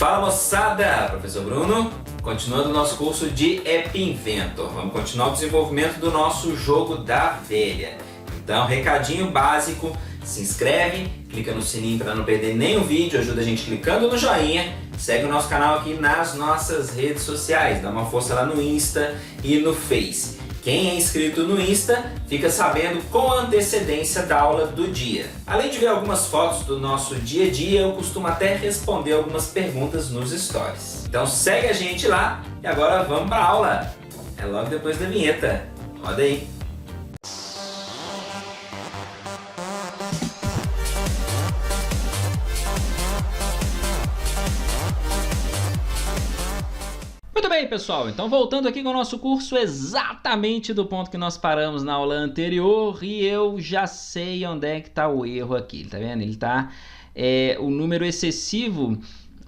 Fala moçada, professor Bruno, continuando o nosso curso de App Inventor. Vamos continuar o desenvolvimento do nosso jogo da velha. Então, recadinho básico, se inscreve, clica no sininho para não perder nenhum vídeo, ajuda a gente clicando no joinha, segue o nosso canal aqui nas nossas redes sociais, dá uma força lá no Insta e no Face. Quem é inscrito no Insta fica sabendo com antecedência da aula do dia. Além de ver algumas fotos do nosso dia a dia, eu costumo até responder algumas perguntas nos stories. Então segue a gente lá e agora vamos para a aula. É logo depois da vinheta. Roda aí. Muito bem, pessoal, então voltando aqui com o nosso curso exatamente do ponto que nós paramos na aula anterior, e eu já sei onde é que está o erro aqui, tá vendo? Ele está o número excessivo,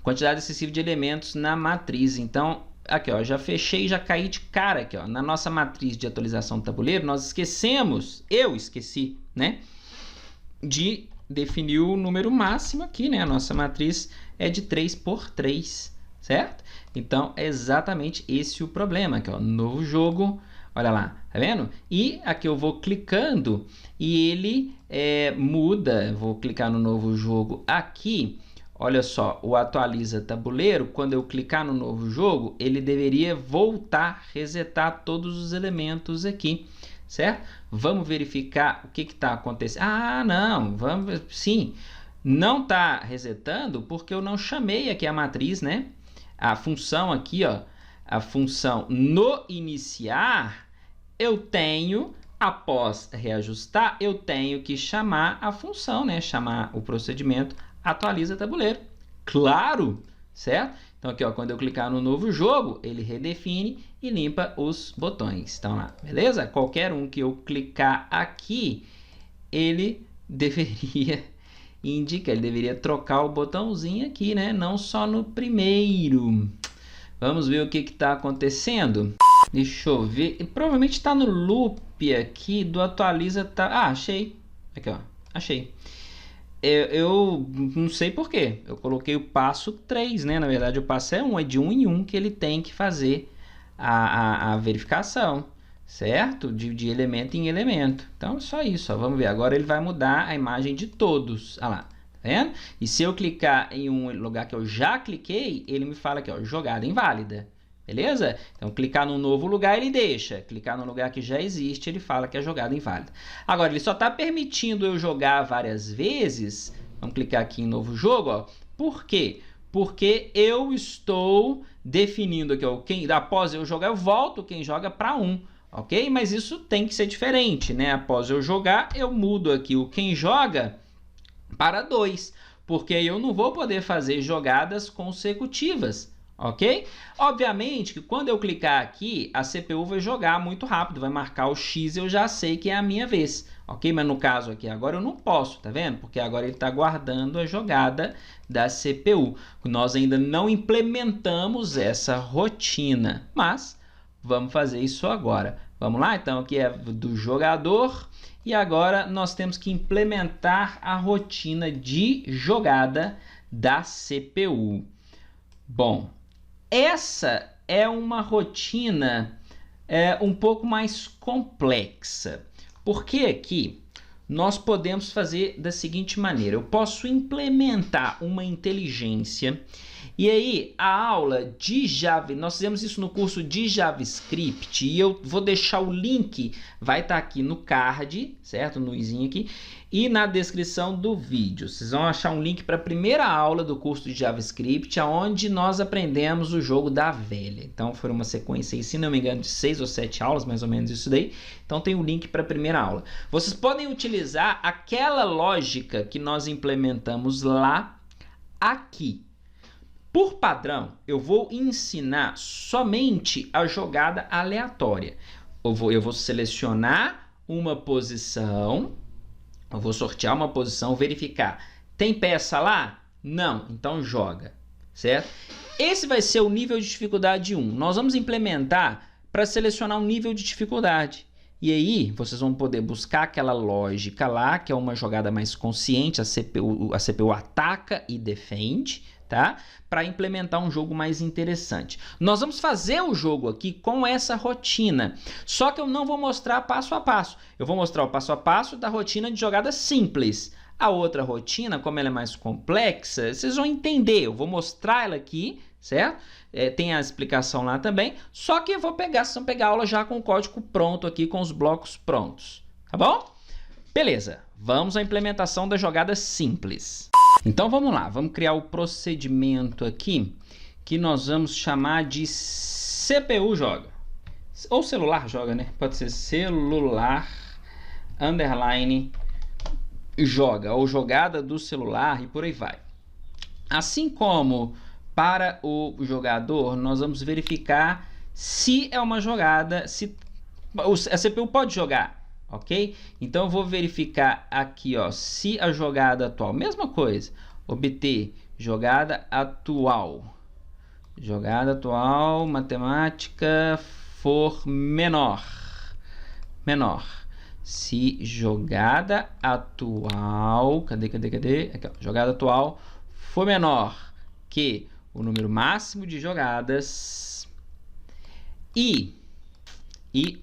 quantidade excessiva de elementos na matriz. Então aqui, ó, já fechei, já caí de cara aqui, ó, na nossa matriz de atualização do tabuleiro. Nós esquecemos, eu esqueci, né, de definir o número máximo aqui, né? A nossa matriz é de 3 por 3, certo? Então, é exatamente esse o problema. Aqui, ó, novo jogo, olha lá, tá vendo? E aqui eu vou clicando e ele muda. Vou clicar no novo jogo aqui. Olha só, o atualiza tabuleiro, quando eu clicar no novo jogo, ele deveria voltar, resetar todos os elementos aqui, certo? Vamos verificar o que está acontecendo. Ah, não, vamos, sim, não está resetando porque eu não chamei aqui a matriz, né? A função aqui, ó, a função no iniciar, eu tenho, após reajustar, eu tenho que chamar a função, né? Chamar o procedimento atualiza tabuleiro. Claro, certo? Então aqui, ó, quando eu clicar no novo jogo, ele redefine e limpa os botões. Então lá, beleza? Qualquer um que eu clicar aqui, ele deveria ele deveria trocar o botãozinho aqui, né? Não só no primeiro. Vamos ver o que está acontecendo. Deixa eu ver. Provavelmente está no loop aqui do atualiza. Ah, achei. Aqui, ó. Achei. Eu não sei por quê. Eu coloquei o passo 3, né? Na verdade, o passo é 1. É de 1 em 1 que ele tem que fazer a verificação, certo? De elemento em elemento. Então, é só isso, ó. Vamos ver. Agora ele vai mudar a imagem de todos. Olha lá, tá vendo? E se eu clicar em um lugar que eu já cliquei, ele me fala aqui, ó, jogada inválida. Beleza? Então, clicar num novo lugar, ele deixa. Clicar no lugar que já existe, ele fala que é jogada inválida. Agora, ele só está permitindo eu jogar várias vezes. Vamos clicar aqui em novo jogo, ó. Por quê? Porque eu estou definindo aqui, ó, após eu jogar, eu volto quem joga para 1. Ok? Mas isso tem que ser diferente, né? Após eu jogar, eu mudo aqui o quem joga para 2, porque eu não vou poder fazer jogadas consecutivas, ok? Obviamente que quando eu clicar aqui, a CPU vai jogar muito rápido, vai marcar o X e eu já sei que é a minha vez, ok? Mas no caso aqui agora eu não posso, tá vendo? Porque agora ele está guardando a jogada da CPU. Nós ainda não implementamos essa rotina, mas vamos fazer isso agora. Vamos lá? Então, aqui é do jogador. E agora nós temos que implementar a rotina de jogada da CPU. Bom, essa é uma rotina um pouco mais complexa. Porque aqui nós podemos fazer da seguinte maneira. Eu posso implementar uma inteligência. E aí, a aula de Java, nós fizemos isso no curso de JavaScript, e eu vou deixar o link, vai estar aqui no card, certo? No izinho aqui, e na descrição do vídeo. Vocês vão achar um link para a primeira aula do curso de JavaScript, onde nós aprendemos o jogo da velha. Então, foi uma sequência aí, se não me engano, de 6 ou 7 aulas, mais ou menos isso daí. Então, tem o link para a primeira aula. Vocês podem utilizar aquela lógica que nós implementamos lá, aqui. Por padrão, eu vou ensinar somente a jogada aleatória. Eu vou selecionar uma posição, eu vou sortear uma posição, verificar. Tem peça lá? Não, então joga, certo? Esse vai ser o nível de dificuldade 1. Nós vamos implementar para selecionar um nível de dificuldade. E aí, vocês vão poder buscar aquela lógica lá, que é uma jogada mais consciente, a CPU ataca e defende, tá? Para implementar um jogo mais interessante. Nós vamos fazer o jogo aqui com essa rotina, só que eu não vou mostrar passo a passo. Eu vou mostrar o passo a passo da rotina de jogada simples. A outra rotina, como ela é mais complexa, vocês vão entender. Eu vou mostrar ela aqui, certo? Tem a explicação lá também, só que eu vou pegar, vocês vão pegar a aula já com o código pronto aqui, com os blocos prontos, tá bom? Beleza, vamos à implementação da jogada simples. Então vamos lá, vamos criar o procedimento aqui que nós vamos chamar de CPU joga. Ou celular joga, né? Pode ser celular underline joga ou jogada do celular e por aí vai. Assim como para o jogador, nós vamos verificar se é uma jogada, se a CPU pode jogar. Ok? Então eu vou verificar aqui, ó, se a jogada atual, mesma coisa, obter jogada atual, matemática for menor, se jogada atual, cadê? Aqui, ó, jogada atual for menor que o número máximo de jogadas e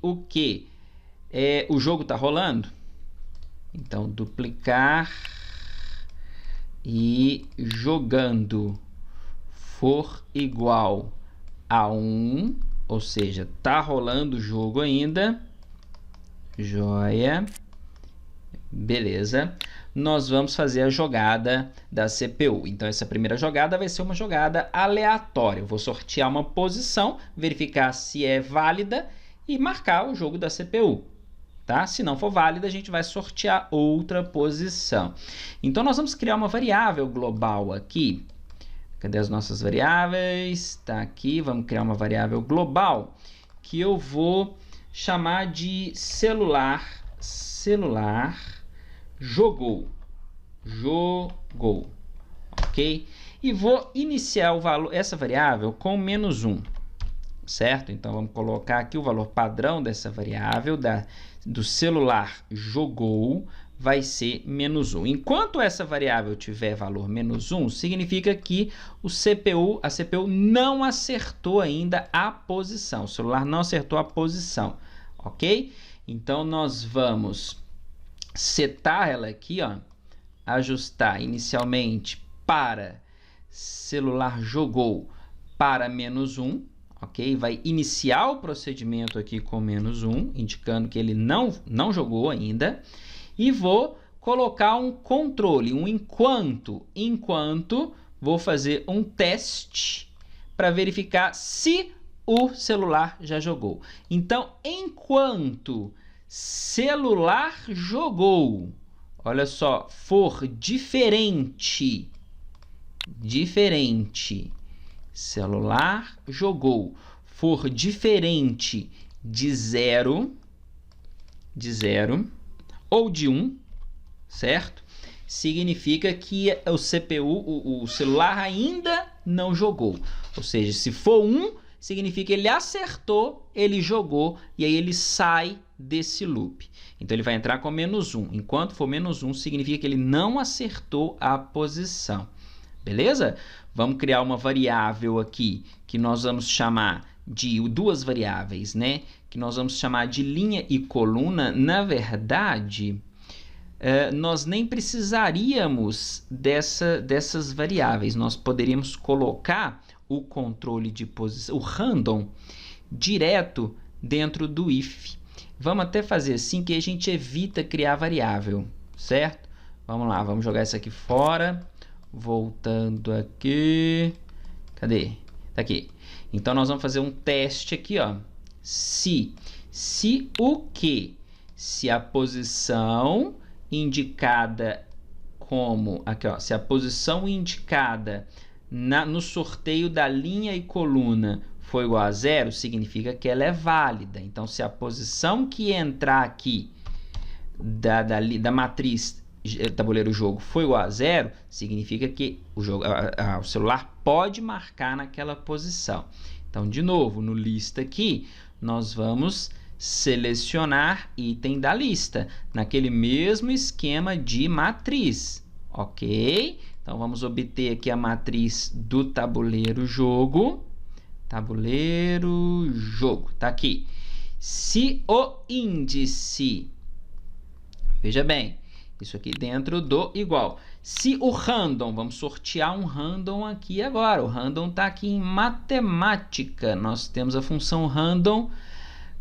o que? O jogo está rolando, então duplicar e jogando for igual a 1, ou seja, está rolando o jogo ainda, joia, beleza, nós vamos fazer a jogada da CPU. Então essa primeira jogada vai ser uma jogada aleatória, eu vou sortear uma posição, verificar se é válida e marcar o jogo da CPU. Tá? Se não for válida, a gente vai sortear outra posição. Então, nós vamos criar uma variável global aqui. Cadê as nossas variáveis? Está aqui. Vamos criar uma variável global que eu vou chamar de celular jogou. Ok? E vou iniciar o valor, essa variável com -1. Certo? Então, vamos colocar aqui o valor padrão dessa variável do celular jogou vai ser -1. Enquanto essa variável tiver valor -1, significa que a CPU não acertou ainda a posição. O celular não acertou a posição, ok? Então, nós vamos setar ela aqui, ó, ajustar inicialmente para celular jogou para -1. Ok? Vai iniciar o procedimento aqui com -1, indicando que ele não jogou ainda. E vou colocar um controle, um enquanto. Vou fazer um teste para verificar se o celular já jogou. Então, enquanto celular jogou, olha só, for diferente, celular jogou, for diferente de 0 ou de 1, certo? Significa que o celular ainda não jogou. Ou seja, se for 1, significa que ele acertou, ele jogou, e aí ele sai desse loop. Então, ele vai entrar com -1. Enquanto for -1, significa que ele não acertou a posição. Beleza? Vamos criar uma variável aqui que nós vamos chamar de duas variáveis, né? Que nós vamos chamar de linha e coluna. Na verdade, nós nem precisaríamos dessas variáveis. Nós poderíamos colocar o controle de posição, o random, direto dentro do if. Vamos até fazer assim que a gente evita criar variável, certo? Vamos lá, vamos jogar isso aqui fora. Voltando aqui, cadê? Tá aqui. Então, nós vamos fazer um teste aqui, ó. Se o quê? Se a posição indicada como, aqui, ó, se a posição indicada no sorteio da linha e coluna for igual a 0, significa que ela é válida. Então, se a posição que entrar aqui da matriz tabuleiro jogo foi igual a 0, significa que o celular pode marcar naquela posição. Então, de novo, no lista aqui, nós vamos selecionar item da lista, naquele mesmo esquema de matriz, ok? Então, Então, vamos obter aqui a matriz do tabuleiro jogo. Tabuleiro jogo, tá aqui. Se o índice, veja bem, isso aqui dentro do igual. Se o random, vamos sortear um random aqui agora. O random está aqui em matemática. Nós temos a função random.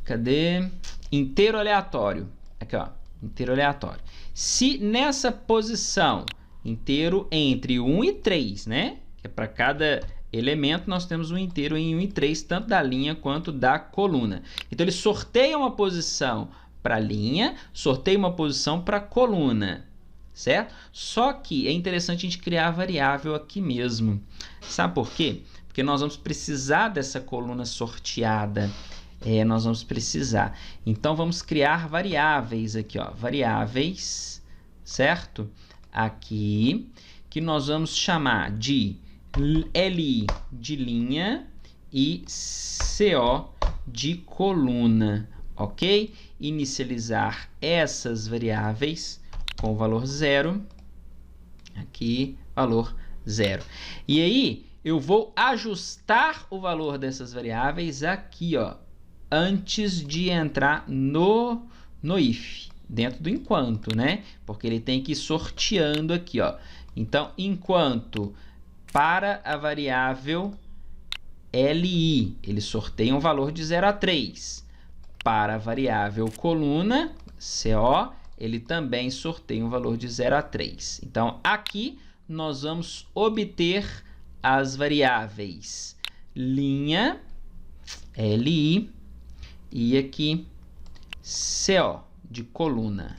Cadê? Inteiro aleatório. Aqui, ó, inteiro aleatório. Se nessa posição, inteiro entre 1 e 3, né? Que é para cada elemento, nós temos um inteiro em 1 e 3, tanto da linha quanto da coluna. Então, ele sorteia uma posição para a linha, sorteia uma posição para a coluna, certo? Só que é interessante a gente criar a variável aqui mesmo. Sabe por quê? Porque nós vamos precisar dessa coluna sorteada. Nós vamos precisar. Então, vamos criar variáveis aqui, ó. Variáveis, certo? Aqui, que nós vamos chamar de LI de linha e CO de coluna, ok? Inicializar essas variáveis com o valor 0, aqui, valor 0. E aí, eu vou ajustar o valor dessas variáveis aqui, ó, antes de entrar no if, dentro do enquanto, né? Porque ele tem que ir sorteando aqui, ó. Então, enquanto para a variável LI, ele sorteia um valor de 0 a 3. Para a variável coluna, CO, ele também sorteia um valor de 0 a 3. Então, aqui nós vamos obter as variáveis linha, LI, e aqui CO, de coluna.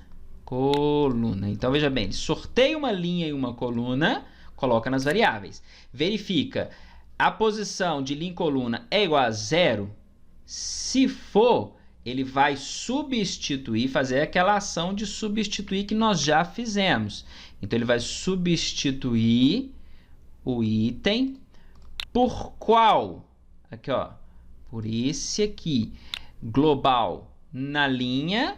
Então, veja bem, ele sorteia uma linha e uma coluna, coloca nas variáveis. Verifica, a posição de linha e coluna é igual a 0? Se for, ele vai substituir, fazer aquela ação de substituir que nós já fizemos. Então, ele vai substituir o item por qual? Aqui, ó, por esse aqui. Global na linha,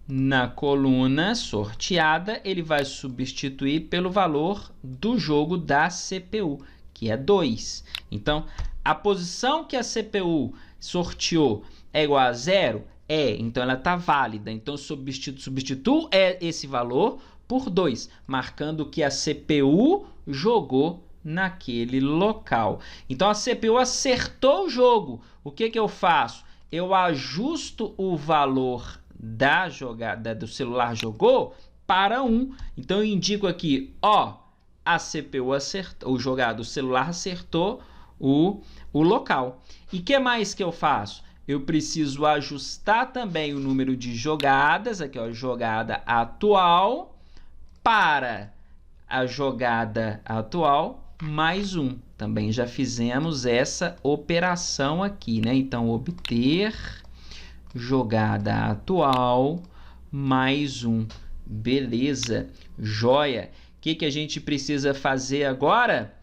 na coluna sorteada, ele vai substituir pelo valor do jogo da CPU, que é 2. Então, a posição que a CPU sorteou é igual a 0? Então ela está válida. Então, substituo esse valor por 2, marcando que a CPU jogou naquele local. Então, a CPU acertou o jogo. O que eu faço? Eu ajusto o valor da jogada do celular jogou para 1. Então, eu indico aqui, ó, a CPU acertou, o celular acertou o local. E o que mais que eu faço? Eu preciso ajustar também o número de jogadas, aqui, ó, jogada atual, para a jogada atual mais 1. Também já fizemos essa operação aqui, né? Então, obter jogada atual mais 1. Beleza, joia. O que a gente precisa fazer agora?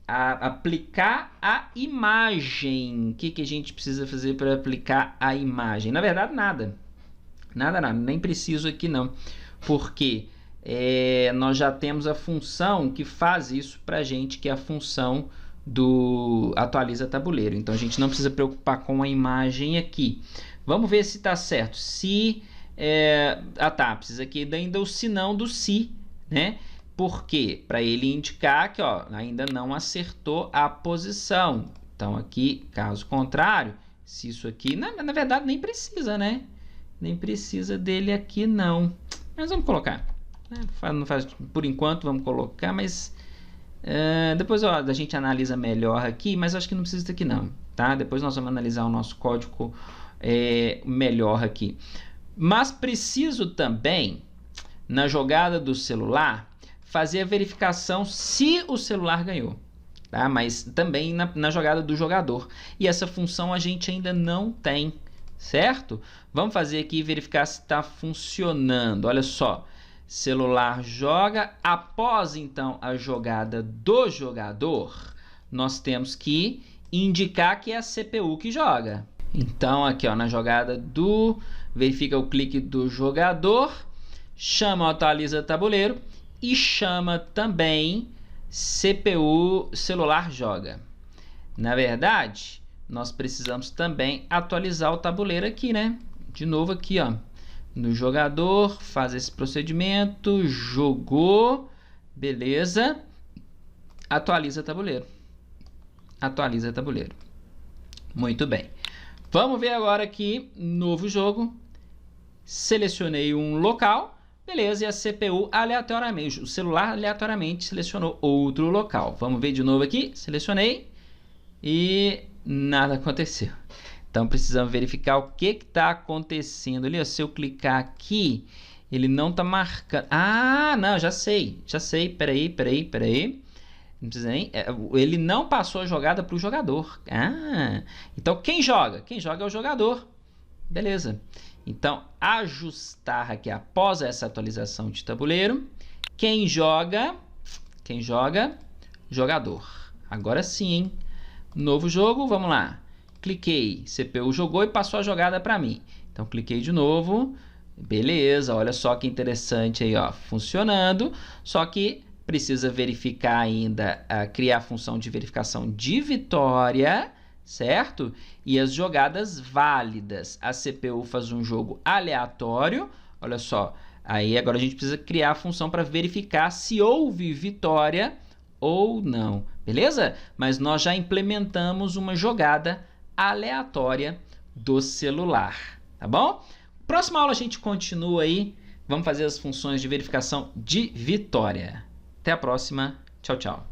Aplicar a imagem. O que a gente precisa fazer para aplicar a imagem? Na verdade, nada. Nada. Nem preciso aqui, não. Porque nós já temos a função que faz isso para a gente, que é a função do atualiza tabuleiro. Então, a gente não precisa preocupar com a imagem aqui. Vamos ver se está certo. Se... precisa aqui ainda o sinão do se, né? Por quê? Para ele indicar que, ó, ainda não acertou a posição. Então, aqui, caso contrário, se isso aqui... Na verdade, nem precisa, né? Nem precisa dele aqui, não. Mas vamos colocar. Não faz, por enquanto, vamos colocar, mas... depois, ó, a gente analisa melhor aqui, mas acho que não precisa disso aqui, não. Tá? Depois nós vamos analisar o nosso código melhor aqui. Mas preciso também, na jogada do celular, fazer a verificação se o celular ganhou, tá? Mas também na jogada do jogador. E essa função a gente ainda não tem, certo? Vamos fazer aqui e verificar se está funcionando. Olha só, celular joga. Após, então, a jogada do jogador, nós temos que indicar que é a CPU que joga. Então, aqui, ó, na jogada do... verifica o clique do jogador, chama o atualiza tabuleiro, e chama também CPU celular joga. Na verdade, nós precisamos também atualizar o tabuleiro aqui, né? De novo aqui, ó, no jogador, faz esse procedimento, jogou, beleza, atualiza tabuleiro. Atualiza tabuleiro. Muito bem. Vamos ver agora aqui, novo jogo. Selecionei um local, beleza, e a CPU aleatoriamente, o celular aleatoriamente selecionou outro local. Vamos ver de novo aqui, selecionei e nada aconteceu. Então precisamos verificar o que está acontecendo ali. Se eu clicar aqui, ele não está marcando. Ah, não, já sei. Peraí. Não precisa nem. Ele não passou a jogada para o jogador. Ah, então quem joga? Quem joga é o jogador. Beleza. Então, ajustar aqui após essa atualização de tabuleiro. Quem joga? Jogador. Agora sim, hein? Novo jogo, vamos lá. Cliquei, CPU jogou e passou a jogada para mim. Então, cliquei de novo. Beleza, olha só que interessante aí, ó, funcionando. Só que precisa verificar ainda, criar a função de verificação de vitória, certo? E as jogadas válidas. A CPU faz um jogo aleatório, olha só. Aí agora a gente precisa criar a função para verificar se houve vitória ou não, beleza? Mas nós já implementamos uma jogada aleatória do celular, tá bom? Próxima aula a gente continua aí, vamos fazer as funções de verificação de vitória. Até a próxima, tchau, tchau.